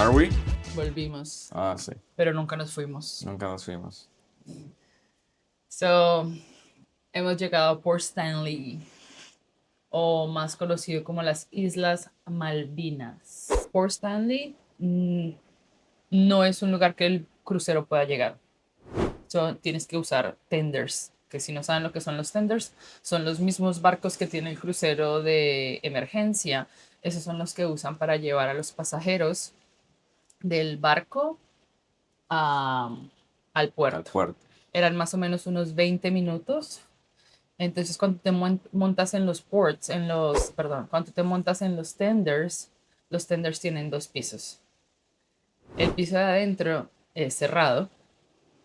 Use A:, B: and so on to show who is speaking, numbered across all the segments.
A: ¿Are we?
B: Volvimos,
A: Ah, sí.
B: pero nunca nos fuimos.
A: Nunca nos fuimos.
B: So, hemos llegado a Port Stanley, o más conocido como las Islas Malvinas. Port Stanley no es un lugar que el crucero pueda llegar. So, tienes que usar tenders, que si no saben lo que son los tenders, son los mismos barcos que tiene el crucero de emergencia. Esos son los que usan para llevar a los pasajeros del barco a- al
A: Al
B: puerto.
A: puerto.
B: Eran más o menos unos 20 minutos. Entonces, cuando te montas en los ports, perdón, cuando te montas en los tenders tienen dos pisos. El piso de adentro es cerrado,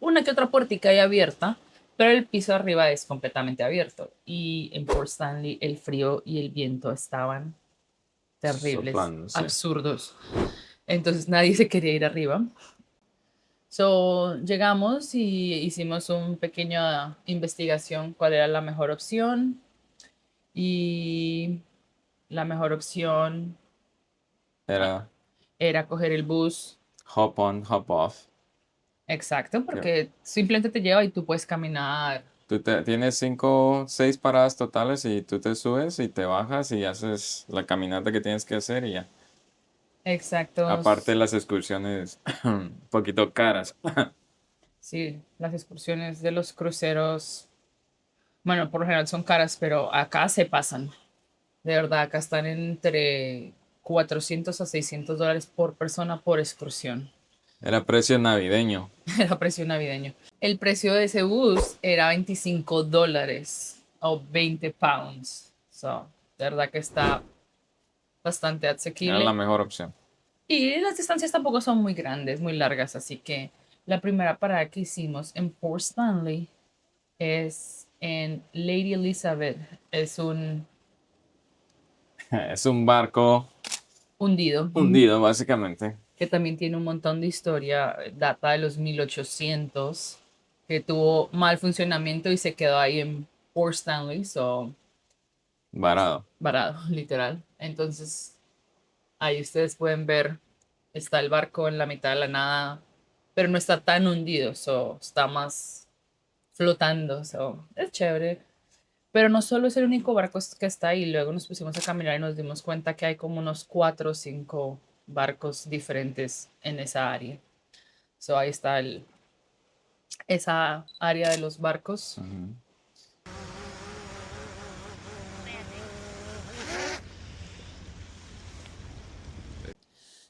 B: una que otra puertica hay abierta, pero el piso de arriba es completamente abierto. Y en Port Stanley el frío y el viento estaban terribles,
A: Soplando, sí.
B: absurdos. Entonces nadie se quería ir arriba. So, llegamos y hicimos una pequeña investigación cuál era la mejor opción. Y la mejor opción
A: Era
B: era coger el bus.
A: hop on, hop off.
B: Exacto,
A: Que
B: porque simplemente te lleva y tú puedes caminar.
A: tienes 6 paradas totales y tú te subes y te bajas y haces la caminata que tienes que hacer y ya.
B: Exacto.
A: Aparte las excursiones un poquito caras.
B: Sí, las excursiones de los cruceros, bueno, por lo general son caras, pero acá se pasan. De verdad, acá están entre 400 a $600 por persona por excursión.
A: Era precio navideño.
B: Era precio navideño. El precio de ese bus era $25 o 20 pounds. So, de verdad que está bastante
A: Era la
B: asequible.
A: mejor opción.
B: Y las distancias tampoco son muy grandes, muy largas, así que la primera parada que hicimos en Port Stanley es en Lady Elizabeth. Es un
A: Es un barco
B: hundido
A: hundido, básicamente.
B: que también tiene un montón de historia, data de los 1800, que tuvo mal funcionamiento y se quedó ahí en Port Stanley, so
A: Varado.
B: varado, literal. Entonces, ahí ustedes pueden ver, está el barco en la mitad de la nada, pero no está tan hundido, so está más flotando, so es chévere. Pero no solo es el único barco que está ahí, luego nos pusimos a caminar y nos dimos cuenta que hay como unos 4 o 5 barcos diferentes en esa área. So ahí está esa área de los barcos.
A: Ujú.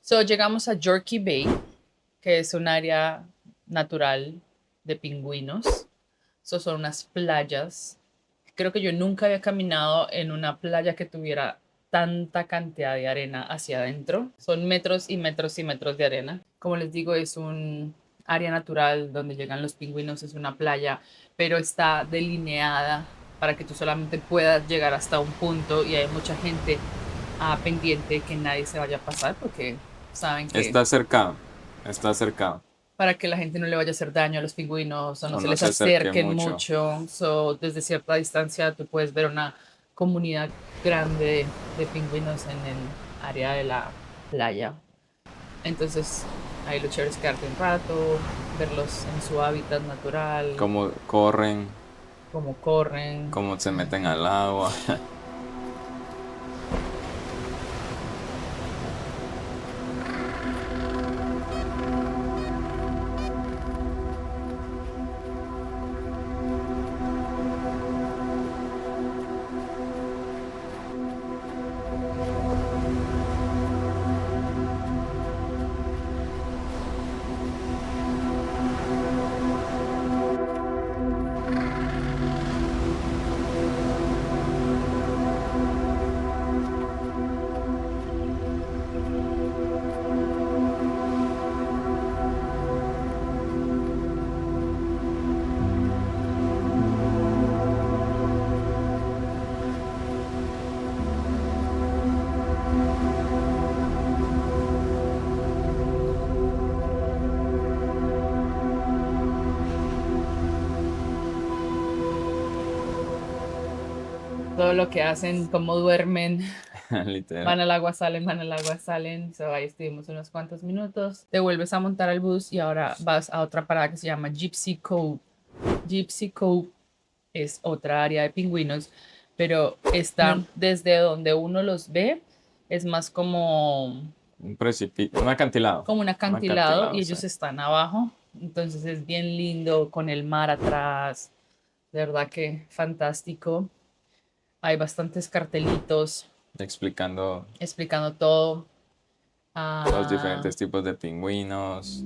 B: So llegamos a Yorkie Bay, que es un área natural de pingüinos. So son unas playas. Creo que yo nunca había caminado en una playa que tuviera tanta cantidad de arena hacia adentro. Son metros y metros y metros de arena. Como les digo, es un área natural donde llegan los pingüinos, es una playa, pero está delineada para que tú solamente puedas llegar hasta un punto y hay mucha gente pendiente que nadie se vaya a pasar porque saben que
A: Está cercado. Está cercado.
B: para que la gente no le vaya a hacer daño a los pingüinos o no
A: O
B: se
A: no
B: les
A: se acerque
B: acerquen
A: mucho.
B: mucho. So, desde cierta distancia tú puedes ver una comunidad grande de pingüinos en el área de la playa. Entonces, ahí lo chévere es quedarte un rato, verlos en su hábitat natural,
A: Cómo corren,
B: cómo corren.
A: cómo se meten al agua.
B: Todo lo que hacen, cómo duermen.
A: Literal.
B: Van al agua, salen, van al agua, salen. So, ahí estuvimos unos cuantos minutos. Te vuelves a montar al bus y ahora vas a otra parada que se llama Gypsy Cove. Gypsy Cove es otra área de pingüinos, pero está desde donde uno los ve, es más
A: Un precipicio, un acantilado.
B: como un
A: Un
B: acantilado y
A: acantilado, sí.
B: ellos están abajo. Entonces es bien lindo con el mar atrás. De verdad que fantástico. Hay bastantes cartelitos
A: Explicando
B: explicando todo.
A: los
B: Ah,
A: diferentes tipos de pingüinos.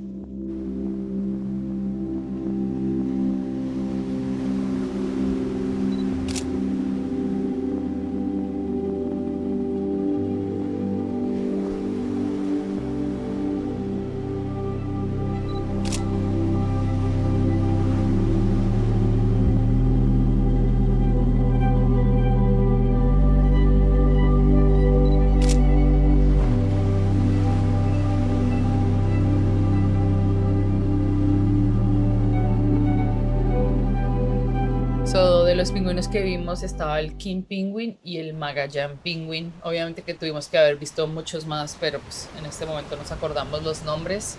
B: so, de los pingüinos que vimos estaba el King Penguin y el Magallanes Penguin. Obviamente que tuvimos que haber visto muchos más, pero pues en este momento nos acordamos los nombres.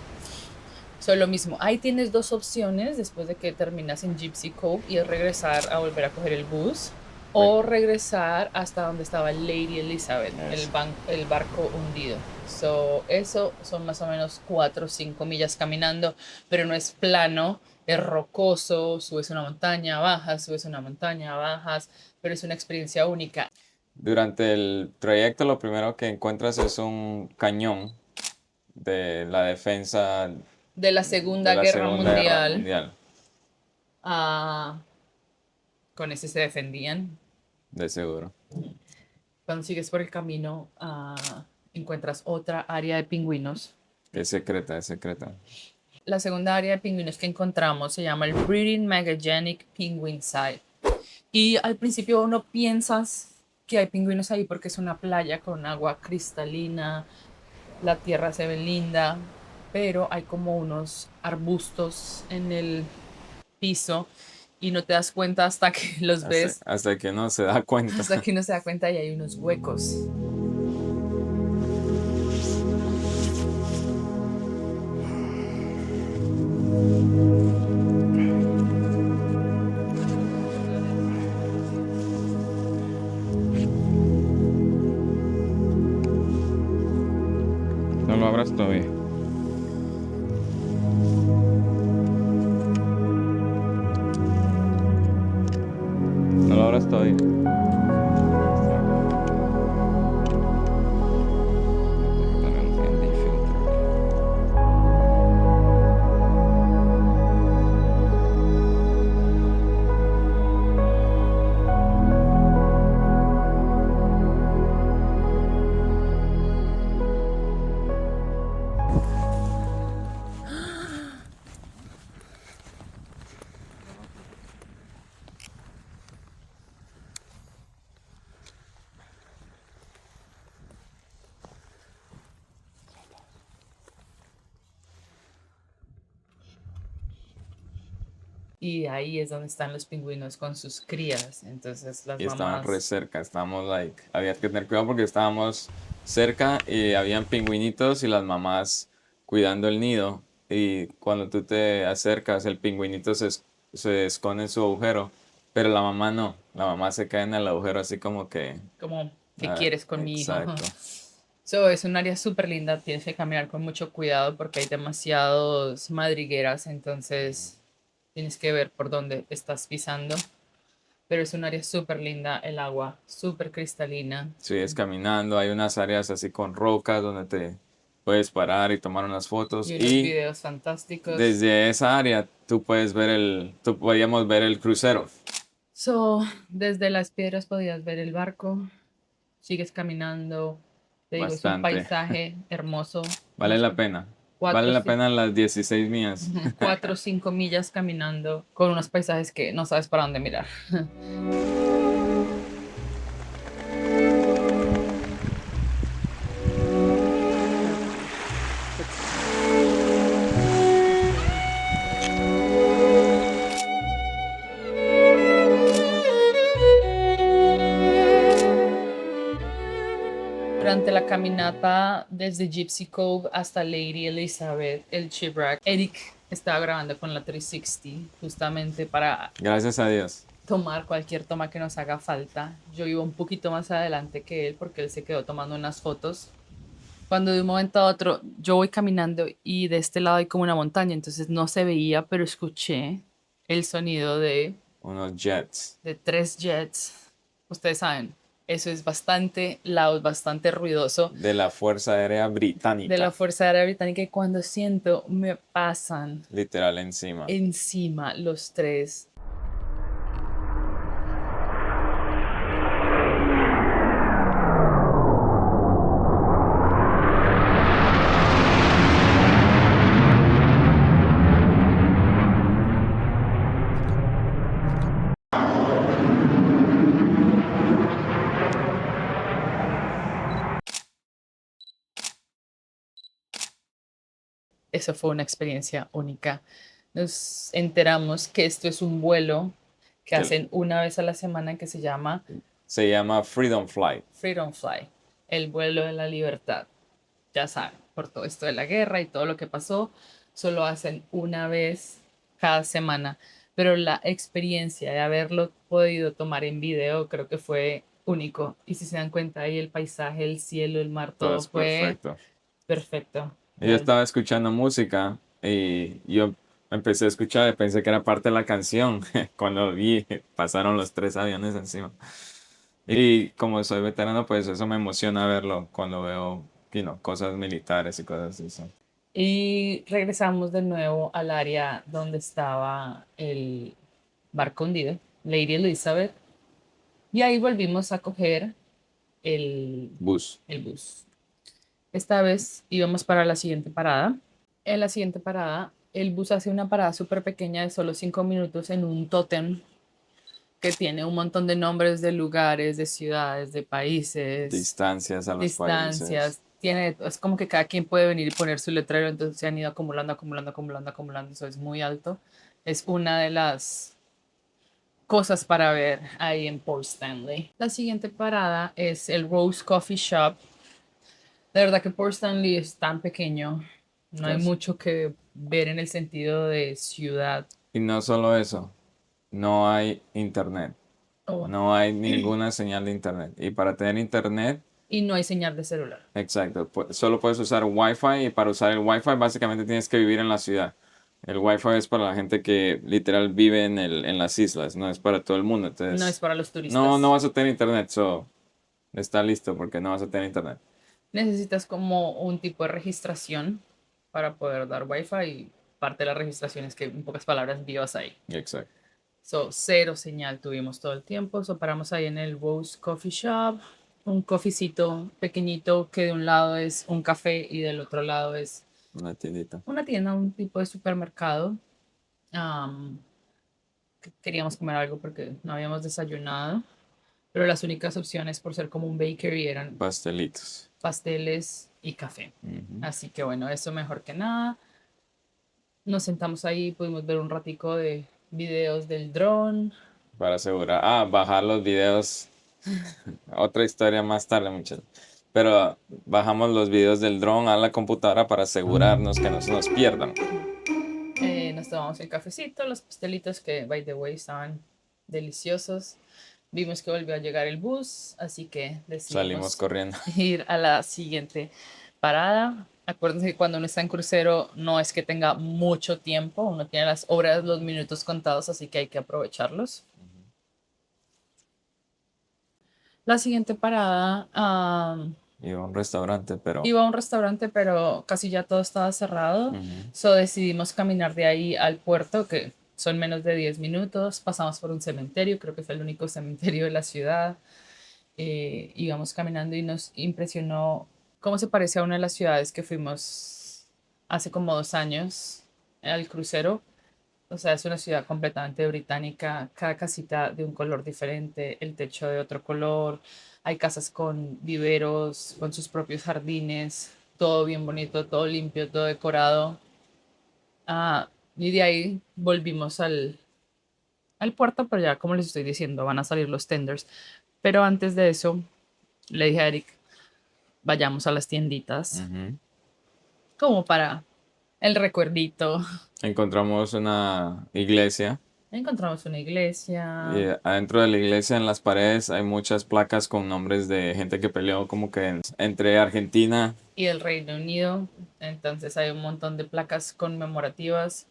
B: So, lo mismo, ahí tienes dos opciones después de que terminas en Gypsy Cove y es regresar a volver a coger el bus o regresar hasta donde estaba Lady Elizabeth,
A: Eso.
B: el barco hundido. So, eso son más o menos 4 o 5 millas caminando, pero no es plano, es rocoso, subes una montaña, bajas, subes una montaña, bajas, pero es una experiencia única.
A: Durante el trayecto lo primero que encuentras es un cañón de la defensa
B: De la
A: de
B: Segunda
A: la
B: Guerra
A: Segunda Guerra
B: Mundial,
A: Mundial,
B: ah, con ese se defendían.
A: de seguro.
B: Cuando sigues por el camino, encuentras otra área de pingüinos.
A: Es secreta, es secreta.
B: La segunda área de pingüinos que encontramos se llama el Breeding Magaganic Penguin Site. Y al principio uno piensas que hay pingüinos ahí porque es una playa con agua cristalina, la tierra se ve linda, pero hay como unos arbustos en el piso y no te das cuenta hasta que los ves,
A: Hasta que uno se da cuenta.
B: hasta que uno se da cuenta y hay unos huecos.
A: No lo abras todavía. No lo abras todavía.
B: Y ahí es donde están los pingüinos con sus crías. Entonces las
A: Y estaban re
B: mamás...
A: cerca, estábamos había que tener cuidado porque estábamos cerca y habían pingüinitos y las mamás cuidando el nido. Y cuando tú te acercas, el pingüinito se esconde en su agujero, pero la mamá no, la mamá se cae en el agujero así como que...
B: Como, ¿qué
A: ah,
B: quieres con mi hijo?
A: exacto.
B: So, es un área súper linda, tienes que caminar con mucho cuidado porque hay demasiados madrigueras, entonces tienes que ver por dónde estás pisando. Pero es un área súper linda, el agua súper cristalina.
A: Sigues caminando, hay unas áreas así con rocas donde te puedes parar y tomar unas fotos
B: Y unos
A: y
B: videos fantásticos.
A: desde esa área tú podíamos ver el crucero.
B: So, desde las piedras podías ver el barco, sigues caminando, te digo, es un
A: Bastante.
B: paisaje hermoso.
A: Vale la pena. Vale la pena las 16 mías.
B: 4 o 5 millas caminando con unos paisajes que no sabes para dónde mirar. la caminata desde Gypsy Cove hasta Lady Elizabeth, el Shipwreck, Eric estaba grabando con la 360 justamente para
A: Gracias a Dios.
B: tomar cualquier toma que nos haga falta. Yo iba un poquito más adelante que él porque él se quedó tomando unas fotos. Cuando de un momento a otro yo voy caminando y de este lado hay como una montaña, entonces no se veía, pero escuché el sonido
A: Unos jets.
B: de 3 jets. Ustedes saben, eso es bastante loud, bastante ruidoso
A: De la Fuerza Aérea
B: de la
A: Británica.
B: Fuerza Aérea Británica y cuando siento me pasan
A: Literal encima.
B: encima los tres. Eso fue una experiencia única. Nos enteramos que esto es un vuelo que
A: Que
B: hacen una vez a la semana que se llama
A: se llama Freedom Flight.
B: Freedom Fly, el vuelo de la libertad. Ya saben, por todo esto de la guerra y todo lo que pasó, solo hacen una vez cada semana. Pero la experiencia de haberlo podido tomar en video creo que fue único. Y si se dan cuenta ahí el paisaje, el cielo, el mar,
A: Todo
B: todo
A: es
B: fue
A: perfecto.
B: perfecto.
A: Yo estaba escuchando música y yo empecé a escuchar y pensé que era parte de la canción. Cuando vi, pasaron los tres aviones encima. Y como soy veterano, pues eso me emociona verlo cuando veo, cosas militares y cosas así.
B: Y regresamos de nuevo al área donde estaba el barco hundido, Lady Elizabeth, y ahí volvimos a coger el,
A: Bus.
B: el bus. Esta vez íbamos para la siguiente parada. En la siguiente parada, el bus hace una parada súper pequeña de solo 5 minutos en un tótem que tiene un montón de nombres de lugares, de ciudades, de países,
A: Distancias a los países.
B: distancias. Es como que cada quien puede venir y poner su letrero, entonces se han ido acumulando, acumulando, acumulando, acumulando. Eso es muy alto. Es una de las cosas para ver ahí en Port Stanley. La siguiente parada es el Rose Coffee Shop. De verdad que Port Stanley es tan pequeño, no hay
A: Yes.
B: mucho que ver en el sentido de ciudad.
A: Y no solo eso, no hay internet.
B: Oh,
A: No hay ninguna señal de internet. Y para tener internet,
B: y no hay señal de celular.
A: exacto, solo puedes usar Wi-Fi y para usar el Wi-Fi básicamente tienes que vivir en la ciudad. El Wi-Fi es para la gente que literal vive en las islas, no es para todo el mundo.
B: No es
A: Entonces,
B: para los
A: no,
B: turistas.
A: no vas a tener internet, está listo porque no vas a tener internet.
B: Necesitas como un tipo de registración para poder dar Wi-Fi y parte de la registración es que en pocas palabras vivas ahí.
A: Exacto.
B: So, cero señal tuvimos todo el tiempo. So, paramos ahí en el Rose Coffee Shop, un coffeecito pequeñito que de un lado es un café y del otro lado es
A: Una tiendita.
B: una tienda, un tipo de supermercado. Am, Queríamos comer algo porque no habíamos desayunado, pero las únicas opciones por ser como un bakery eran
A: Pastelitos.
B: pasteles y café.
A: Ujú.
B: Así que bueno, eso mejor que nada. Nos sentamos ahí, pudimos ver un ratico de videos del dron.
A: Para asegurar. Ah, bajar los videos. Otra historia más tarde, muchachos. Pero bajamos los videos del dron a la computadora para asegurarnos que no se nos pierdan.
B: Nos tomamos el cafecito, los pastelitos que, by the way, estaban deliciosos. Vimos que volvió a llegar el bus, así que
A: Salimos
B: decidimos
A: corriendo.
B: ir a la siguiente parada. Acuérdense que cuando uno está en crucero no es que tenga mucho tiempo, uno tiene las horas, los minutos contados, así que hay que aprovecharlos. La siguiente parada,
A: Iba a un restaurante, pero
B: iba a un restaurante, pero casi ya todo estaba cerrado.
A: ujú,
B: So decidimos caminar de ahí al puerto, que son menos de 10 minutos. Pasamos por un cementerio, creo que fue el único cementerio de la ciudad. Íbamos caminando y nos impresionó cómo se parece a una de las ciudades que fuimos hace como 2 años al crucero. O sea, es una ciudad completamente británica, cada casita de un color diferente, el techo de otro color, hay casas con viveros, con sus propios jardines, todo bien bonito, todo limpio, todo decorado. Y de ahí volvimos al puerto, pero ya como les estoy diciendo, van a salir los tenders. Pero antes de eso, le dije a Eric, vayamos a las tienditas,
A: Ujú.
B: como para el recuerdito.
A: Encontramos una iglesia
B: Encontramos una
A: y
B: iglesia
A: adentro de la iglesia en las paredes hay muchas placas con nombres de gente que peleó como que entre Argentina.
B: y el Reino Unido, entonces hay un montón de placas conmemorativas.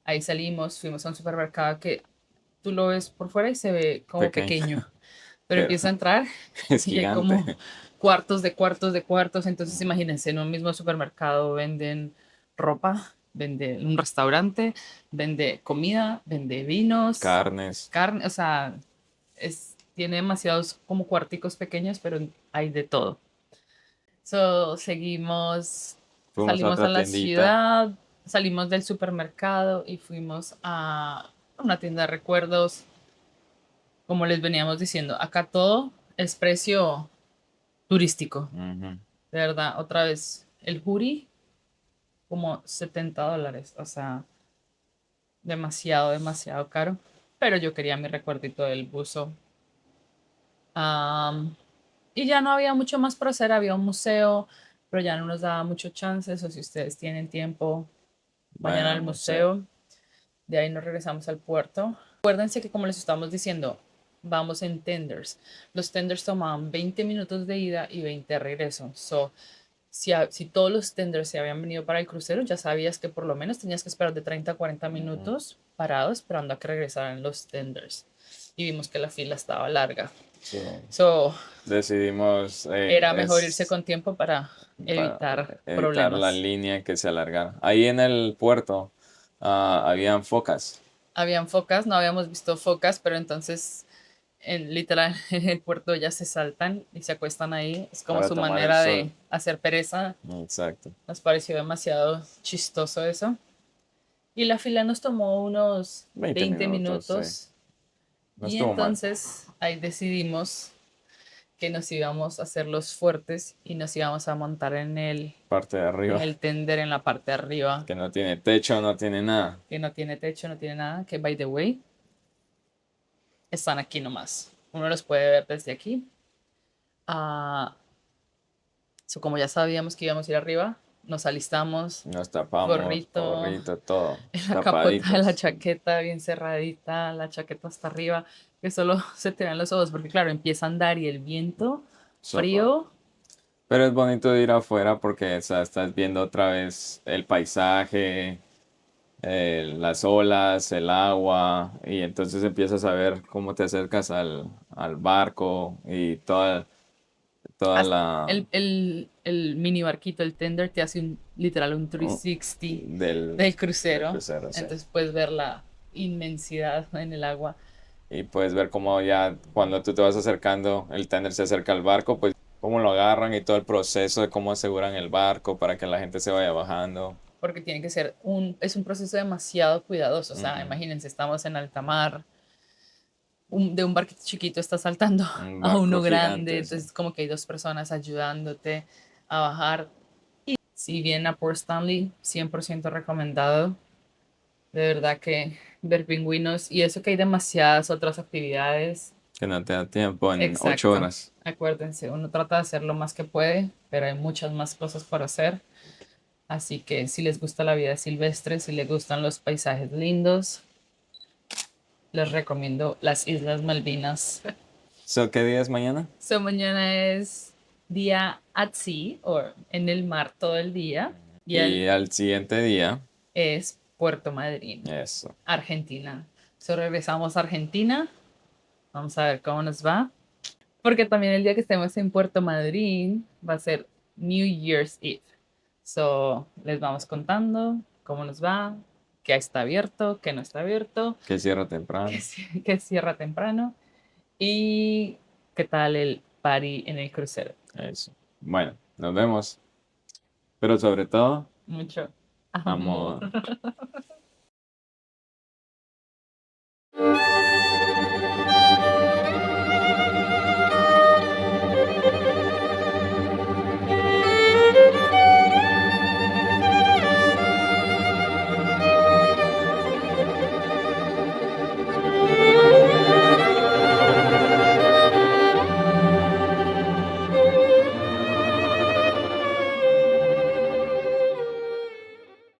B: Ahí salimos, fuimos a un supermercado que tú lo ves por fuera y se ve como
A: Pequeño,
B: pequeño, pero
A: pero
B: empieza a entrar
A: es
B: y hay
A: gigante.
B: como cuartos de cuartos de cuartos. Entonces imagínense, en un mismo supermercado venden ropa, vende un restaurante, vende comida, vende vinos,
A: Carnes.
B: carne, o sea, tiene demasiados como cuarticos pequeños, pero hay de todo. So, seguimos,
A: Fuimos a
B: salimos a
A: otra
B: la
A: tiendita.
B: ciudad, salimos del supermercado y fuimos a una tienda de recuerdos. Como les veníamos diciendo, acá todo es precio turístico.
A: Ujú.
B: De verdad, otra vez, el jury como $70, o sea, demasiado, demasiado caro. Pero yo quería mi recuerdito del buzo. Am, y ya no había mucho más por hacer, había un museo, pero ya no nos daba mucho chance. O si ustedes tienen tiempo, vayan
A: Bueno,
B: al
A: no sé.
B: museo. De ahí nos regresamos al puerto. Acuérdense que como les estamos diciendo, vamos en tenders. Los tenders tomaban 20 minutos de ida y 20 de regreso. So, si todos los tenders se habían venido para el crucero, ya sabías que por lo menos tenías que esperar de 30 a 40
A: Ujú.
B: minutos parado esperando a que regresaran los tenders. Y vimos que la fila estaba larga.
A: So,
B: So,
A: decidimos
B: era mejor irse con tiempo para
A: para
B: evitar
A: evitar la
B: problemas.
A: línea que se alargara. Ahí en el puerto habían focas.
B: Habían focas, no habíamos visto focas, pero entonces literal en el puerto ya se saltan y se acuestan ahí. Es como
A: Para
B: su
A: tomar el
B: manera
A: sol.
B: de hacer pereza.
A: Exacto.
B: Nos pareció demasiado chistoso eso. Y la fila nos tomó unos
A: 20
B: 20
A: minutos, sí.
B: minutos
A: No
B: y
A: estuvo mal.
B: entonces ahí decidimos que nos íbamos a hacer los fuertes y nos íbamos a montar
A: Parte de
B: en
A: arriba,
B: el tender en la parte de arriba,
A: que no tiene techo, no tiene nada.
B: que no tiene techo, no tiene nada, que by the way, están aquí nomás. Uno los puede ver desde aquí. Ah, como ya sabíamos que íbamos a ir arriba, nos alistamos,
A: Nos tapamos,
B: gorrito,
A: gorrito, todo.
B: en la capota de la
A: Tapaditos.
B: chaqueta bien cerradita, la chaqueta hasta arriba, que solo se te ven los ojos, porque claro, empieza a andar y el viento
A: So-
B: frío,
A: Pero es bonito ir afuera porque o sea, estás viendo otra vez el paisaje, las olas, el agua, y entonces empiezas a ver cómo te acercas al barco y toda
B: hasta
A: la
B: el mini barquito, el tender, te hace literal un
A: oh,
B: 360
A: del,
B: del
A: del
B: crucero,
A: crucero, sí.
B: entonces puedes ver la inmensidad en el agua.
A: Y puedes ver cómo ya cuando tú te vas acercando, el tender se acerca al barco, pues cómo lo agarran y todo el proceso de cómo aseguran el barco para que la gente se vaya bajando.
B: Porque tiene que ser es un proceso demasiado cuidadoso. O sea,
A: Ujú.
B: imagínense, estamos en alta mar, de un barquito chiquito está saltando
A: Un
B: a
A: barco
B: uno grande,
A: gigante, sí.
B: entonces como que hay dos personas ayudándote a bajar. Si bien a Port Stanley, 100% recomendado. De verdad que ver pingüinos y eso que hay demasiadas otras actividades.
A: Que no te da tiempo en ocho
B: Exacto.
A: horas.
B: Acuérdense, uno trata de hacer lo más que puede, pero hay muchas más cosas por hacer. Así que si les gusta la vida silvestre, si les gustan los paisajes lindos, les recomiendo las Islas Malvinas.
A: So, ¿qué día es mañana?
B: So, mañana es día at sea, o en el mar todo el día, y
A: Y al siguiente día,
B: es Puerto Madryn,
A: eso.
B: Argentina. So, regresamos a Argentina, vamos a ver cómo nos va, porque también el día que estemos en Puerto Madryn va a ser New Year's Eve. So, les vamos contando cómo nos va, qué está abierto, qué no está abierto,
A: Que cierra temprano.
B: qué cierra temprano y qué tal el party en el crucero.
A: Eso. Bueno, nos vemos. Pero sobre todo,
B: Mucho amor.
A: amor.